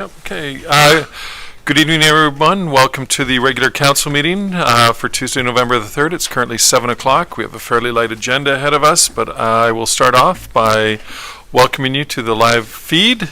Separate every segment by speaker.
Speaker 1: Okay. Good evening, everyone. Welcome to the regular council meeting for Tuesday, November the 3rd. It's currently 7 o'clock. We have a fairly light agenda ahead of us, but I will start off by welcoming you to the live feed.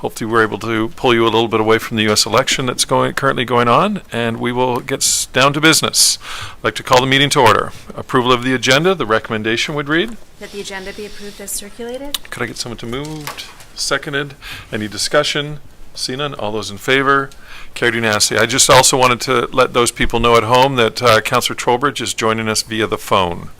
Speaker 1: Hopefully we're able to pull you a little bit away from the U.S. election that's currently going on, and we will get down to business. I'd like to call the meeting to order. Approval of the agenda. The recommendation would read
Speaker 2: that the agenda be approved as circulated.
Speaker 1: Could I get someone to move? Seconded. Any discussion? See none. All those in favor? Carried unanimously. I just also wanted to let those people know at home that Councillor Trowbridge is joining us via the phone.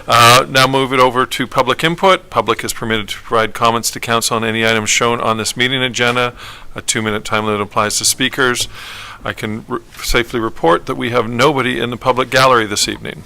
Speaker 1: Now move it over to public input. Public is permitted to provide comments to council on any items shown on this meeting agenda. A 2-minute time limit applies to speakers. I can safely report that we have nobody in the public gallery this evening.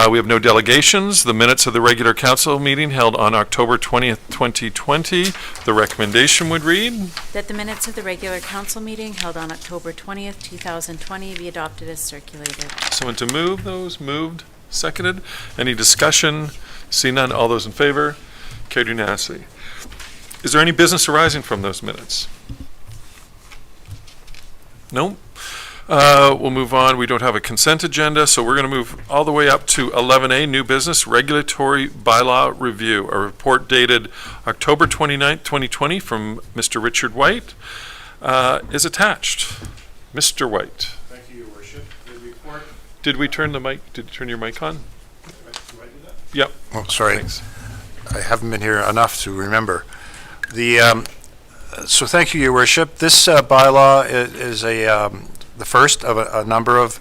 Speaker 1: We have no delegations. The minutes of the regular council meeting held on October 20th, 2020. The recommendation would read
Speaker 2: that the minutes of the regular council meeting held on October 20th, 2020 be adopted as circulated.
Speaker 1: Someone to move those? Moved. Seconded. Any discussion? See none. All those in favor? Carried unanimously. Is there any business arising from those minutes? No? We'll move on. We don't have a consent agenda, so we're going to move all the way up to 11A, new business, regulatory bylaw review. A report dated October 29th, 2020 from Mr. Richard White is attached. Mr. White.
Speaker 3: Thank you, Your Worship. The report.
Speaker 1: Did we turn the mic? Did you turn your mic on?
Speaker 3: Do I do that?
Speaker 1: Yep.
Speaker 3: Oh, sorry.
Speaker 1: Thanks.
Speaker 3: I haven't been here enough to remember. So thank you, Your Worship. This bylaw is the first of a number of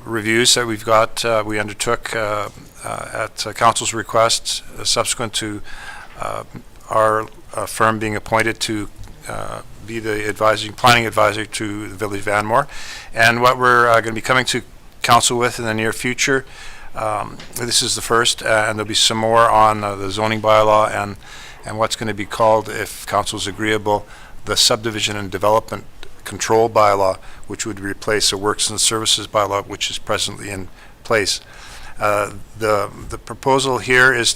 Speaker 3: reviews that we've got. We undertook at Council's request, subsequent to our firm being appointed to be the planning advisor to the Village of Anmore. And what we're going to be coming to Council with in the near future, this is the first, and there'll be some more on the zoning bylaw and what's going to be called, if Council is agreeable, the subdivision and development control bylaw, which would replace a works and services bylaw, which is presently in place. The proposal here is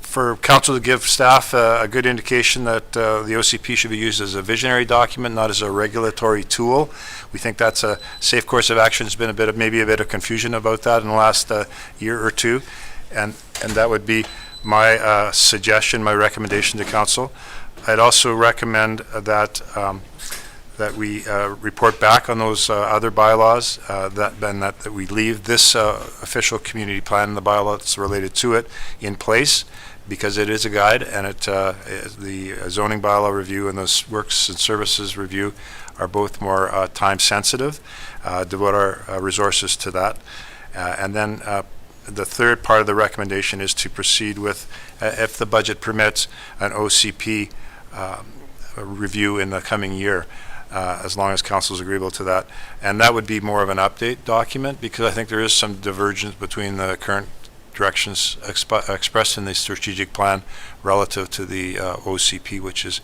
Speaker 3: for Council to give staff a good indication that the OCP should be used as a visionary document, not as a regulatory tool. We think that's a safe course of action. There's been maybe a bit of confusion about that in the last year or two, and that would be my suggestion, my recommendation to Council. I'd also recommend that we report back on those other bylaws, that we leave this official community plan and the bylaw that's related to it in place, because it is a guide, and the zoning bylaw review and the works and services review are both more time sensitive. Devote our resources to that. And then the third part of the recommendation is to proceed with, if the budget permits, an OCP review in the coming year, as long as Council is agreeable to that. And that would be more of an update document, because I think there is some divergence between the current directions expressed in the strategic plan relative to the OCP, which is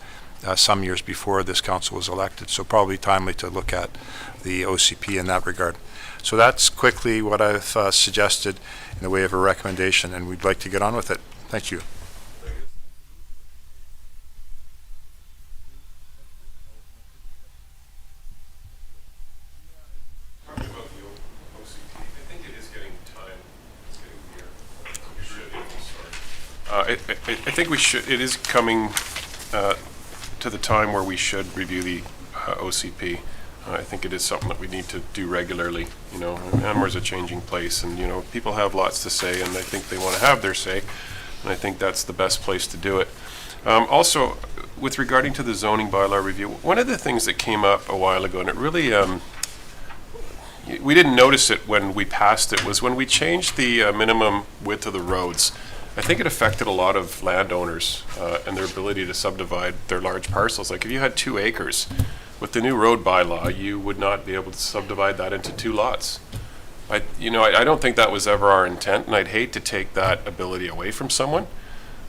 Speaker 3: some years before this Council was elected. So probably timely to look at the OCP in that regard. So that's quickly what I've suggested in the way of a recommendation, and we'd like to get on with it. Thank you.
Speaker 4: I think we should. It is coming to the time where we should review the OCP. I think it is something that we need to do regularly. You know, Anmore's a changing place, and people have lots to say, and I think they want to have their say, and I think that's the best place to do it. Also, with regarding to the zoning bylaw review, one of the things that came up a while ago, and it really we didn't notice it when we passed it, was when we changed the minimum width of the roads. I think it affected a lot of landowners and their ability to subdivide their large parcels. Like if you had 2 acres, with the new road bylaw, you would not be able to subdivide that into 2 lots. I don't think that was ever our intent, and I'd hate to take that ability away from someone.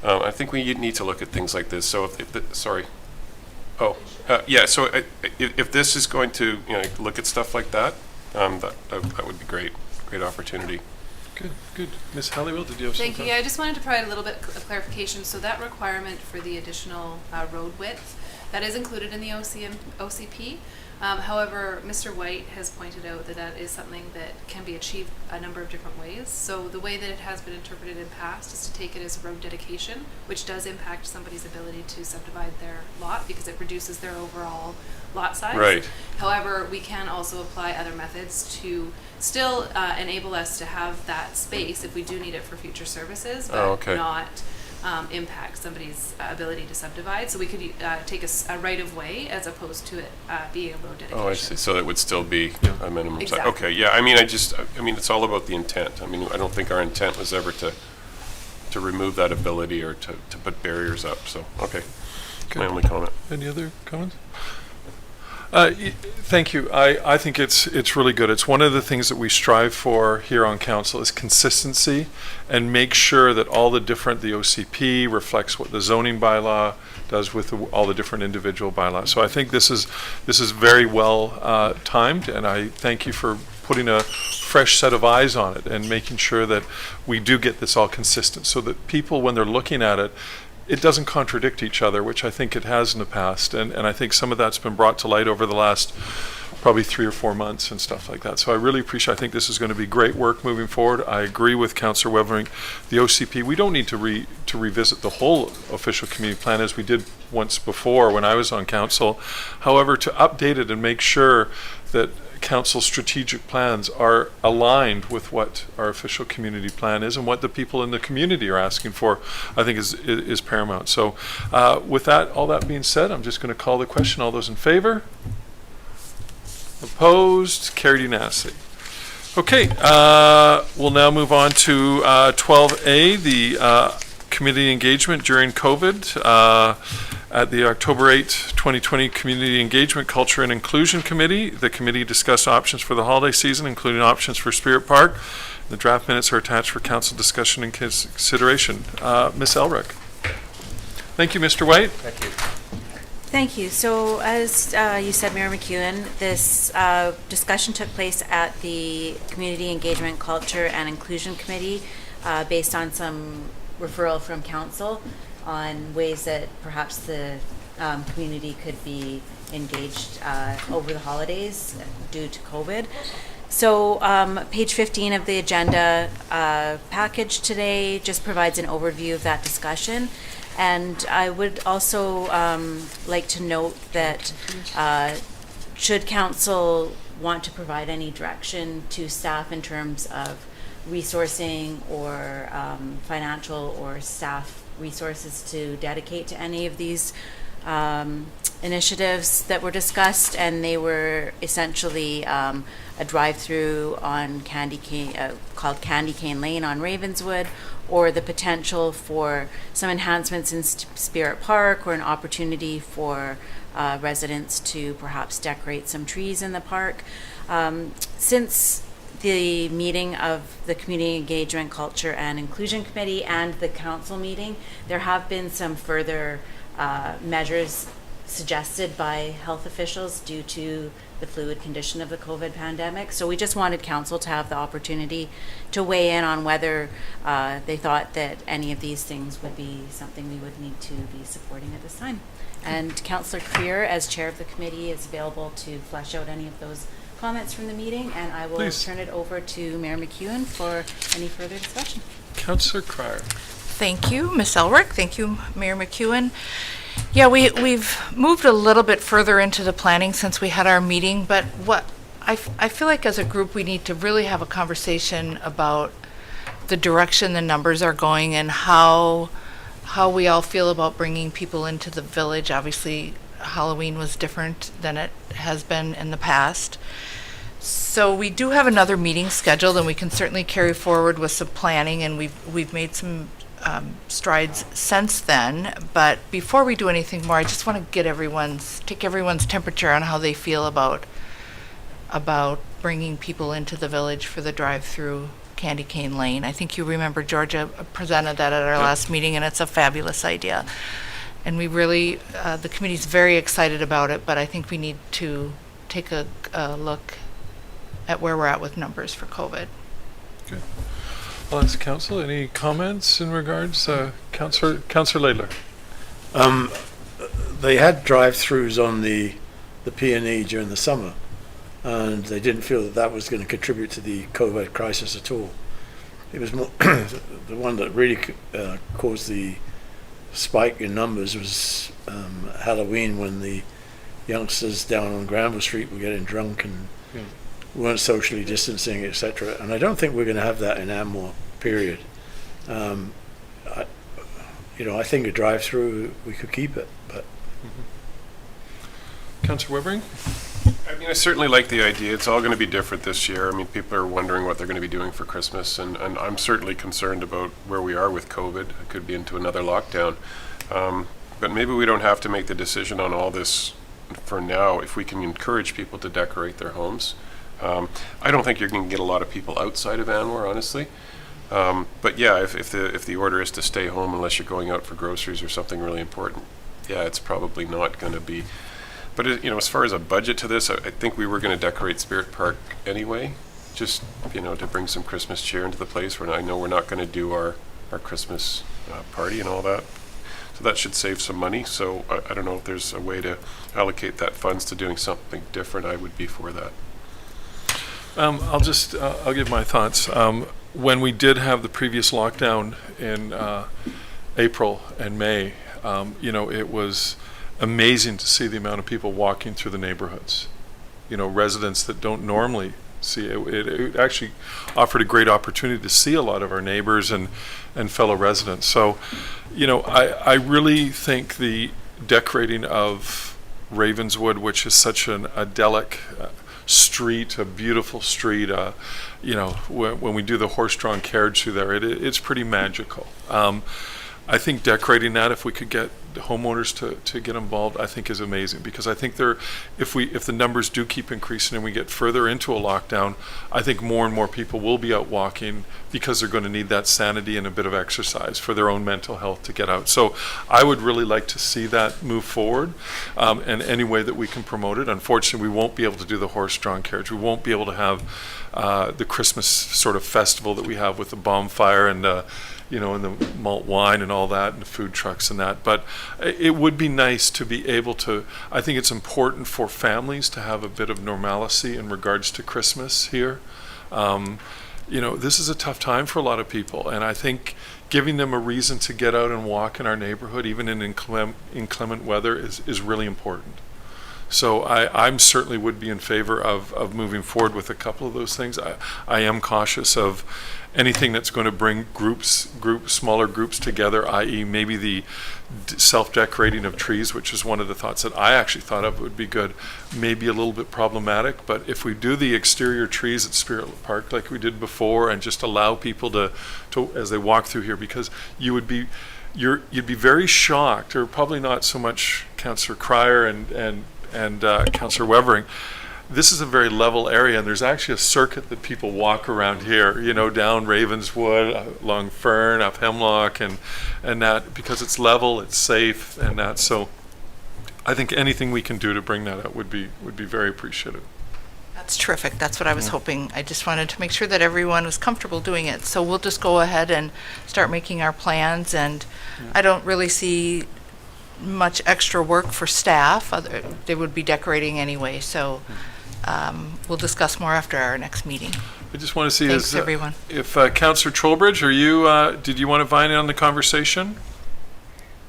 Speaker 4: I think we need to look at things like this. So if this is going to look at stuff like that, that would be great opportunity.
Speaker 1: Good. Ms. Halliwell, did you have
Speaker 5: Thank you.
Speaker 1: something?
Speaker 5: Yeah, I just wanted to provide a little bit of clarification. So that requirement for the additional road width, that is included in the OCP. However, Mr. White has pointed out that that is something that can be achieved a number of different ways. So the way that it has been interpreted in past is to take it as a road dedication, which does impact somebody's ability to subdivide their lot because it reduces their overall lot size.
Speaker 4: Right.
Speaker 5: However, we can also apply other methods to still enable us to have that space if we do need it for future services, but
Speaker 4: okay.
Speaker 5: not impact somebody's ability to subdivide. So we could take a right of way as opposed to it being a road dedication.
Speaker 4: Oh, I see. So it would still be a minimum size.
Speaker 5: Exactly.
Speaker 4: Okay, yeah, I mean, it's all about the intent. I mean, I don't think our intent was ever to remove that ability or to put barriers up, so, okay. That's my only comment.
Speaker 1: Any other comments? Thank you. I think it's really good. It's one of the things that we strive for here on council is consistency and make sure that all the OCP reflects what the zoning bylaw does with all the different individual bylaws. So I think this is very well timed, and I thank you for putting a fresh set of eyes on it and making sure that we do get this all consistent so that people, when they're looking at it, it doesn't contradict each other, which I think it has in the past. And I think some of that's been brought to light over the last probably 3 or 4 months and stuff like that. So I really appreciate, I think this is going to be great work moving forward. I agree with Councillor Wevering. The OCP, we don't need to revisit the whole official community plan as we did once before when I was on council. However, to update it and make sure that council's strategic plans are aligned with what our official community plan is and what the people in the community are asking for, I think is paramount. So with that, all that being said, I'm just going to call the question. All those in favor? Opposed? Carried unanimously. Okay, we'll now move on to 12A, the community engagement during COVID. At the October 8, 2020 Community Engagement, Culture and Inclusion Committee, the committee discussed options for the holiday season, including options for Spirit Park. The draft minutes are attached for council discussion and consideration. Ms. Elrick. Thank you, Mr. White.
Speaker 3: Thank you.
Speaker 2: Thank you. So as you said, Mayor McEwen, this discussion took place at the Community Engagement, Culture and Inclusion Committee based on some referral from council on ways that perhaps the community could be engaged over the holidays due to COVID. So page 15 of the agenda package today just provides an overview of that discussion. And I would also like to note that should council want to provide any direction to staff in terms of resourcing or financial or staff resources to dedicate to any of these initiatives that were discussed, and they were essentially a drive-through on called Candy Cane Lane on Ravenswood, or the potential for some enhancements in Spirit Park, or an opportunity for residents to perhaps decorate some trees in the park. Since the meeting of the Community Engagement, Culture and Inclusion Committee and the council meeting, there have been some further measures suggested by health officials due to the fluid condition of the COVID pandemic. So we just wanted council to have the opportunity to weigh in on whether they thought that any of these things would be something we would need to be supporting at this time. And Councillor Creer, as chair of the committee, is available to flesh out any of those comments from the meeting, and I will
Speaker 1: Please.
Speaker 2: turn it over to Mayor McEwen for any further discussion.
Speaker 1: Councillor Cryer.
Speaker 6: Thank you, Ms. Elrick. Thank you, Mayor McEwen. Yeah, we've moved a little bit further into the planning since we had our meeting, but what I feel like as a group we need to really have a conversation about the direction the numbers are going and how we all feel about bringing people into the village. Obviously, Halloween was different than it has been in the past. So we do have another meeting scheduled, and we can certainly carry forward with some planning, and we've made some strides since then. But before we do anything more, I just want to take everyone's temperature on how they feel about bringing people into the village for the drive-through Candy Cane Lane. I think you remember Georgia presented that at our last meeting, and it's a fabulous idea. And we really, the committee's very excited about it, but I think we need to take a look at where we're at with numbers for COVID.
Speaker 1: Okay. I'll ask council, any comments in regards, Councillor Laidler?
Speaker 7: They had drive-throughs on the P&E during the summer, and they didn't feel that that was going to contribute to the COVID crisis at all. It was more the one that really caused the spike in numbers was Halloween, when the youngsters down on Granville Street were getting drunk and weren't socially distancing, etc. And I don't think we're going to have that in Anmore, period. I think a drive-through, we could keep it, but.
Speaker 1: Councillor Webering?
Speaker 4: I mean, I certainly like the idea. It's all going to be different this year. I mean, people are wondering what they're going to be doing for Christmas, and I'm certainly concerned about where we are with COVID. It could be into another lockdown. But maybe we don't have to make the decision on all this for now if we can encourage people to decorate their homes. I don't think you're going to get a lot of people outside of Anmore, honestly. But yeah, if the order is to stay home unless you're going out for groceries or something really important, yeah, it's probably not going to be. But as far as a budget to this, I think we were going to decorate Spirit Park anyway, just to bring some Christmas cheer into the place. I know we're not going to do our Christmas party and all that, so that should save some money. So I don't know if there's a way to allocate that funds to doing something different. I would be for that.
Speaker 1: I'll give my thoughts. When we did have the previous lockdown in April and May, it was amazing to see the amount of people walking through the neighborhoods. Residents that don't normally see it. It actually offered a great opportunity to see a lot of our neighbors and fellow residents. So, I really think the decorating of Ravenswood, which is such an idyllic street, a beautiful street, when we do the horse-drawn carriage through there, it's pretty magical. I think decorating that, if we could get homeowners to get involved, I think is amazing, because I think if the numbers do keep increasing and we get further into a lockdown, I think more and more people will be out walking because they're going to need that sanity and a bit of exercise for their own mental health to get out. So I would really like to see that move forward, and any way that we can promote it. Unfortunately, we won't be able to do the horse-drawn carriage. We won't be able to have the Christmas sort of festival that we have with the bonfire and and the malt wine and all that, and the food trucks and that. But it would be nice to be able to, I think it's important for families to have a bit of normalcy in regards to Christmas here. This is a tough time for a lot of people, and I think giving them a reason to get out and walk in our neighborhood, even in inclement weather, is really important. So I'm certainly would be in favor of moving forward with a couple of those things. I am cautious of anything that's going to bring smaller groups together, i.e. maybe the self-decorating of trees, which is one of the thoughts that I actually thought of would be good, maybe a little bit problematic. But if we do the exterior trees at Spirit Park like we did before, and just allow people to as they walk through here, because you'd be very shocked, or probably not so much Councillor Cryer and Councillor Webering. This is a very level area, and there's actually a circuit that people walk around here, down Ravenswood, along Fern, up Hemlock, and that, because it's level, it's safe, and that. So I think anything we can do to bring that up would be very appreciative.
Speaker 6: That's terrific. That's what I was hoping. I just wanted to make sure that everyone was comfortable doing it. So we'll just go ahead and start making our plans, and I don't really see much extra work for staff. They would be decorating anyway, so we'll discuss more after our next meeting.
Speaker 1: I just want to see
Speaker 6: Thanks, everyone.
Speaker 1: If Councillor Trowbridge, did you want to join in on the conversation?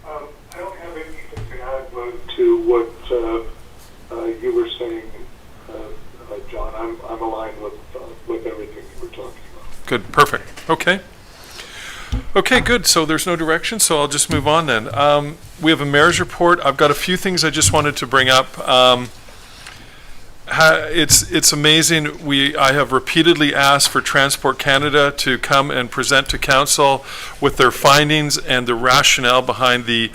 Speaker 8: I don't have anything to add to what you were saying, John. I'm aligned with everything you were talking about.
Speaker 1: Good, perfect. Okay, good. So there's no direction, so I'll just move on then. We have a mayor's report. I've got a few things I just wanted to bring up. It's amazing. I have repeatedly asked for Transport Canada to come and present to council with their findings and the rationale behind the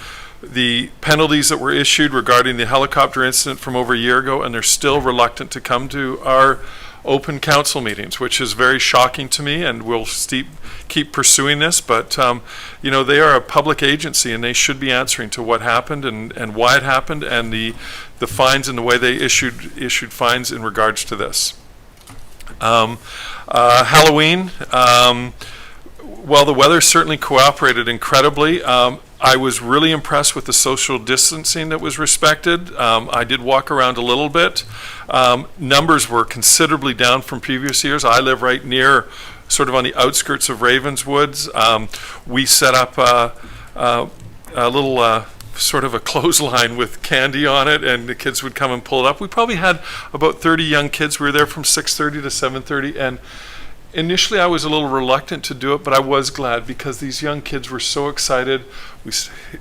Speaker 1: penalties that were issued regarding the helicopter incident from over a year ago, and they're still reluctant to come to our open council meetings, which is very shocking to me, and we'll keep pursuing this. But they are a public agency, and they should be answering to what happened and why it happened, and the fines and the way they issued fines in regards to this. Halloween, Well, the weather certainly cooperated incredibly. I was really impressed with the social distancing that was respected. I did walk around a little bit. Numbers were considerably down from previous years. I live right near, sort of on the outskirts of Ravenswoods. We set up a little sort of a clothesline with candy on it, and the kids would come and pull it up. We probably had about 30 young kids. We were there from 6:30 to 7:30, and initially I was a little reluctant to do it, but I was glad because these young kids were so excited.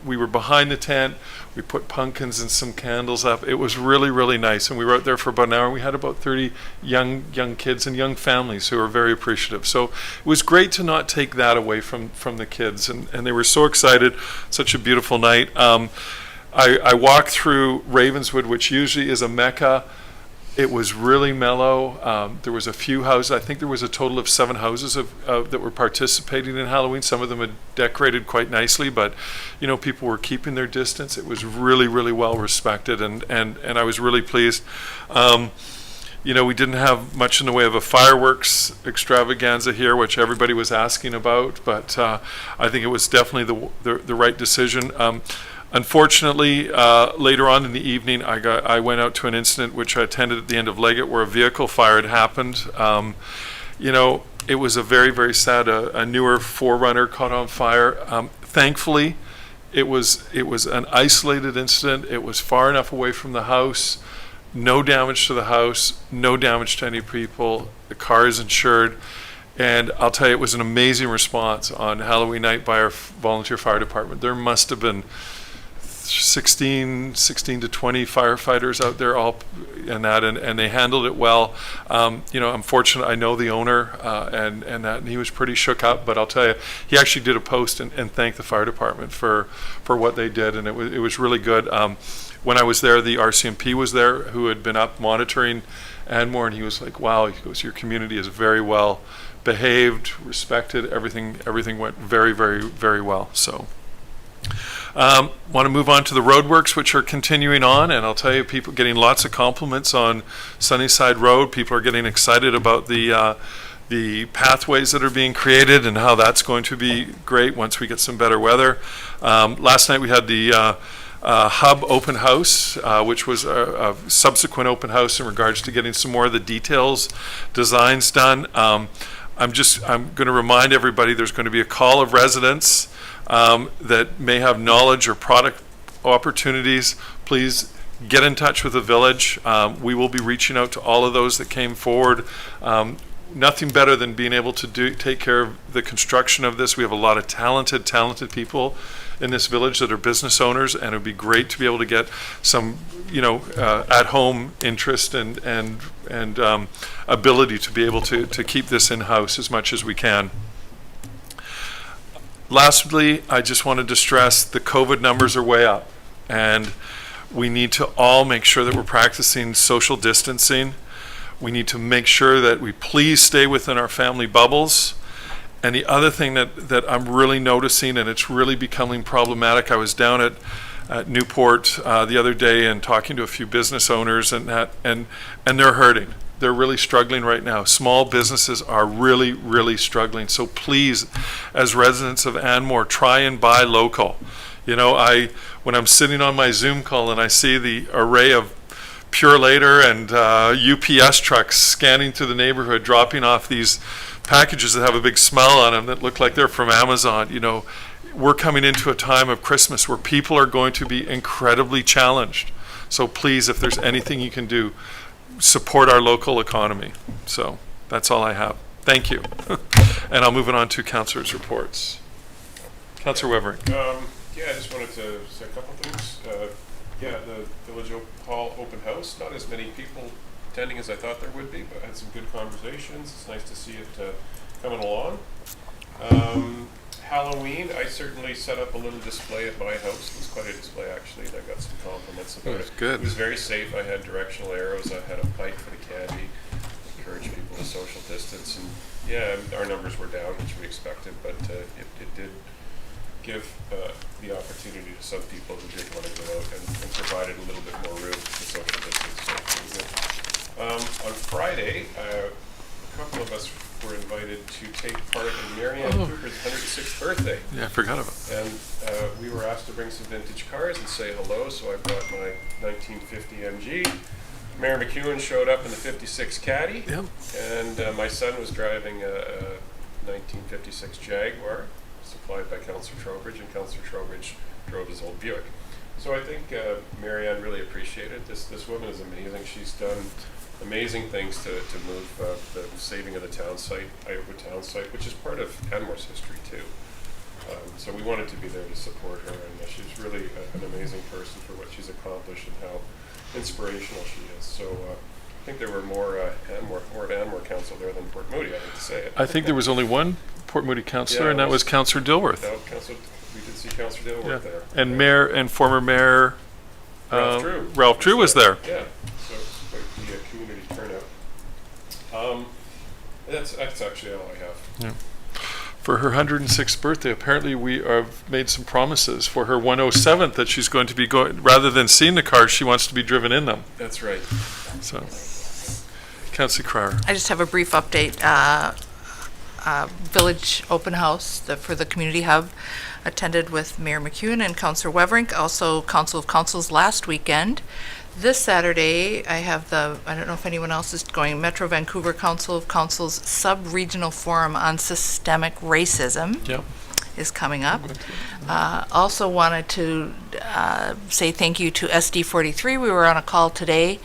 Speaker 1: We were behind the tent. We put pumpkins and some candles up. It was really, really nice, and we were out there for about an hour. We had about 30 young kids and young families who were very appreciative. So it was great to not take that away from the kids, and they were so excited. Such a beautiful night. I walked through Ravenswood, which usually is a mecca. It was really mellow. There was a few houses. I think there was a total of 7 houses that were participating in Halloween. Some of them had decorated quite nicely, but people were keeping their distance. It was really, really well respected, and I was really pleased. We didn't have much in the way of a fireworks extravaganza here, which everybody was asking about, but I think it was definitely the right decision. Unfortunately, later on in the evening, I went out to an incident which I attended at the end of Leggett, where a vehicle fire had happened. It was a very, very sad. A newer 4Runner caught on fire. Thankfully, it was an isolated incident. It was far enough away from the house. No damage to the house. No damage to any people. The car is insured. And I'll tell you, it was an amazing response on Halloween night by our volunteer fire department. There must have been 16 to 20 firefighters out there, and they handled it well. Unfortunately, I know the owner, and he was pretty shook up, but I'll tell you, he actually did a post and thanked the fire department for what they did, and it was really good. When I was there, the RCMP was there, who had been up monitoring Anmore, and he was like, wow, he goes, your community is very well behaved, respected, everything went very, very, very well. So want to move on to the roadworks, which are continuing on, and I'll tell you, people getting lots of compliments on Sunnyside Road. People are getting excited about the pathways that are being created and how that's going to be great once we get some better weather. Last night we had the Hub open house, which was a subsequent open house in regards to getting some more of the details, designs done. I'm going to remind everybody there's going to be a call of residents that may have knowledge or product opportunities. Please get in touch with the village. We will be reaching out to all of those that came forward. Nothing better than being able to take care of the construction of this. We have a lot of talented people in this village that are business owners, and it would be great to be able to get some, at-home interest and ability to be able to keep this in-house as much as we can. Lastly, I just wanted to stress the COVID numbers are way up, and we need to all make sure that we're practicing social distancing. We need to make sure that we please stay within our family bubbles. And the other thing that I'm really noticing, and it's really becoming problematic, I was down at Newport the other day and talking to a few business owners, and they're hurting. They're really struggling right now. Small businesses are really, really struggling. So please, as residents of Anmore, try and buy local. When I'm sitting on my Zoom call and I see the array of Pure Later and UPS trucks scanning through the neighborhood, dropping off these packages that have a big smile on them that look like they're from Amazon, we're coming into a time of Christmas where people are going to be incredibly challenged. So please, if there's anything you can do, support our local economy. So that's all I have. Thank you. And I'll move it on to Councillors' reports. Councillor Weber.
Speaker 4: I just wanted to say a couple things. The Village Hall open house, not as many people attending as I thought there would be, but I had some good conversations. It's nice to see it coming along. Halloween, I certainly set up a little display at my house. It was quite a display, actually, and I got some compliments about it.
Speaker 1: Good.
Speaker 4: It was very safe. I had directional arrows. I had a pipe for the candy. Encourage people to social distance. And our numbers were down, which we expected, but it did give the opportunity to some people who did want to go out and provided a little bit more room to social distance. So it was good. On Friday, a couple of us were invited to take part in Marianne Cooper's 106th birthday.
Speaker 1: Yeah, I forgot about it.
Speaker 4: And we were asked to bring some vintage cars and say hello, so I brought my 1950 MG. Mayor McEwen showed up in the 56 Caddy,
Speaker 1: Yep.
Speaker 4: and my son was driving a 1956 Jaguar, supplied by Councillor Trowbridge, and Councillor Trowbridge drove his old Buick. So I think Marianne really appreciated this. This woman is amazing. She's done amazing things to move the saving of the town site, Iowa town site, which is part of Anmore's history too. So we wanted to be there to support her, and she's really an amazing person for what she's accomplished and how inspirational she is. So I think there were more at Anmore Council there than Port Moody, I hate to say it.
Speaker 1: I think there was only one Port Moody councillor,
Speaker 4: Yeah,
Speaker 1: and that was Councillor Dilworth.
Speaker 4: No, we did see Councillor Dilworth there.
Speaker 1: And
Speaker 4: Yeah.
Speaker 1: Mayor and former Mayor
Speaker 4: Ralph Drew
Speaker 1: was there.
Speaker 4: Yeah, so it was quite the community turnout. That's actually all I have.
Speaker 1: Yeah. For her 106th birthday, apparently we have made some promises for her 107th that she's going to be going, rather than seeing the cars, she wants to be driven in them.
Speaker 4: That's right.
Speaker 1: So, Councillor Cryer.
Speaker 6: I just have a brief update. Village open house for the community hub, attended with Mayor McEwen and Councillor Weverink, also Council of Councils last weekend. This Saturday, I have I don't know if anyone else is going, Metro Vancouver Council of Councils Sub-Regional Forum on Systemic Racism.
Speaker 1: Yep.
Speaker 6: Is coming up. Also wanted to say thank you to SD43. We were on a call today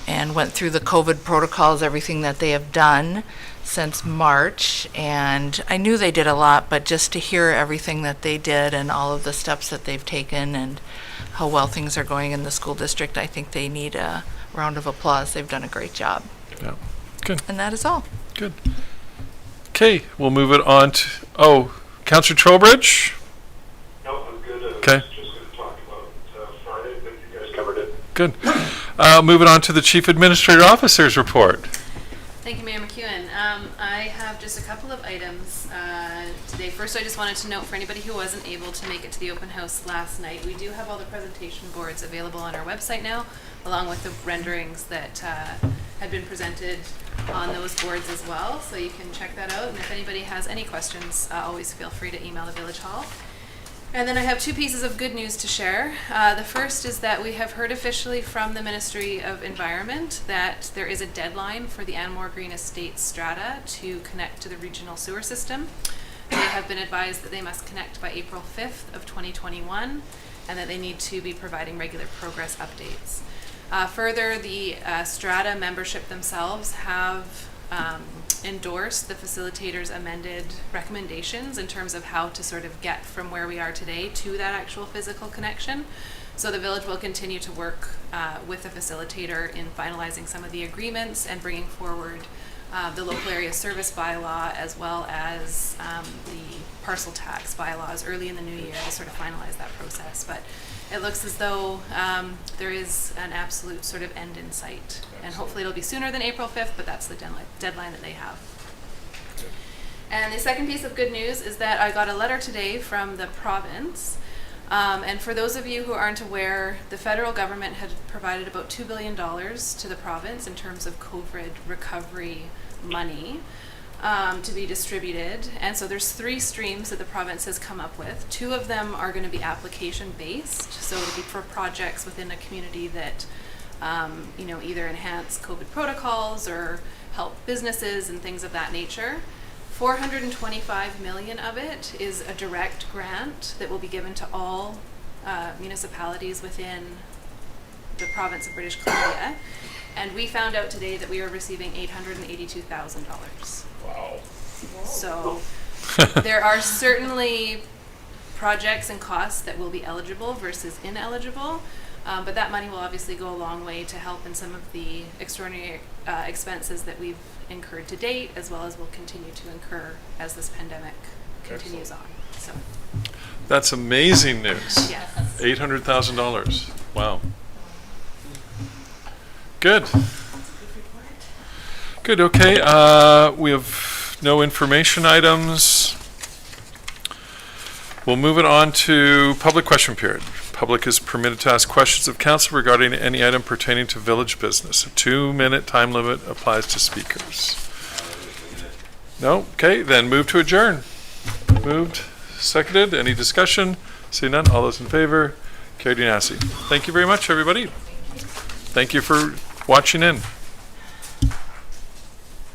Speaker 6: and went through the COVID protocols, everything that they have done since March. And I knew they did a lot, but just to hear everything that they did and all of the steps that they've taken and how well things are going in the school district, I think they need a round of applause. They've done a great job.
Speaker 1: Yeah. Good.
Speaker 6: And that is all.
Speaker 1: Good. Okay, we'll move it on to, Councillor Trowbridge?
Speaker 8: No, I'm good.
Speaker 1: Okay.
Speaker 8: I was just going to talk about Friday, but you guys covered it.
Speaker 1: Good. Move it on to the Chief Administrator Officer's report.
Speaker 5: Thank you, Mayor McEwen. I have just a couple of items today. First, I just wanted to note for anybody who wasn't able to make it to the open house last night, we do have all the presentation boards available on our website now, along with the renderings that had been presented on those boards as well. So you can check that out. And if anybody has any questions, always feel free to email the Village Hall. And then I have two pieces of good news to share. The first is that we have heard officially from the Ministry of Environment that there is a deadline for the Anmore Green Estates strata to connect to the regional sewer system. They have been advised that they must connect by April 5th of 2021 and that they need to be providing regular progress updates. Further, the strata membership themselves have endorsed the facilitator's amended recommendations in terms of how to sort of get from where we are today to that actual physical connection. So the village will continue to work with the facilitator in finalizing some of the agreements and bringing forward the local area service bylaw as well as the parcel tax bylaws early in the new year to sort of finalize that process. But it looks as though there is an absolute sort of end in sight. And hopefully it'll be sooner than April 5th, but that's the deadline that they have. And the second piece of good news is that I got a letter today from the province. And for those of you who aren't aware, the federal government had provided about $2 billion to the province in terms of COVID recovery money to be distributed. And so there's 3 streams that the province has come up with. 2 of them are going to be application based. So it'll be for projects within a community that either enhance COVID protocols or help businesses and things of that nature. 425 million of it is a direct grant that will be given to all municipalities within the province of British Columbia. And we found out today that we are receiving $882,000.
Speaker 4: Wow.
Speaker 5: So there are certainly projects and costs that will be eligible versus ineligible. But that money will obviously go a long way to help in some of the extraordinary expenses that we've incurred to date, as well as will continue to incur as this pandemic continues on. So
Speaker 1: That's amazing news.
Speaker 5: yes.
Speaker 1: $800,000. Wow. Good. Good, okay. We have no information items. We'll move it on to public question period. Public is permitted to ask questions of council regarding any item pertaining to village business. A 2-minute time limit applies to speakers. No? Okay, then move to adjourn. Moved, seconded. Any discussion? See none. All those in favor? Carried unanimously. Thank you very much, everybody. Thank you for watching in.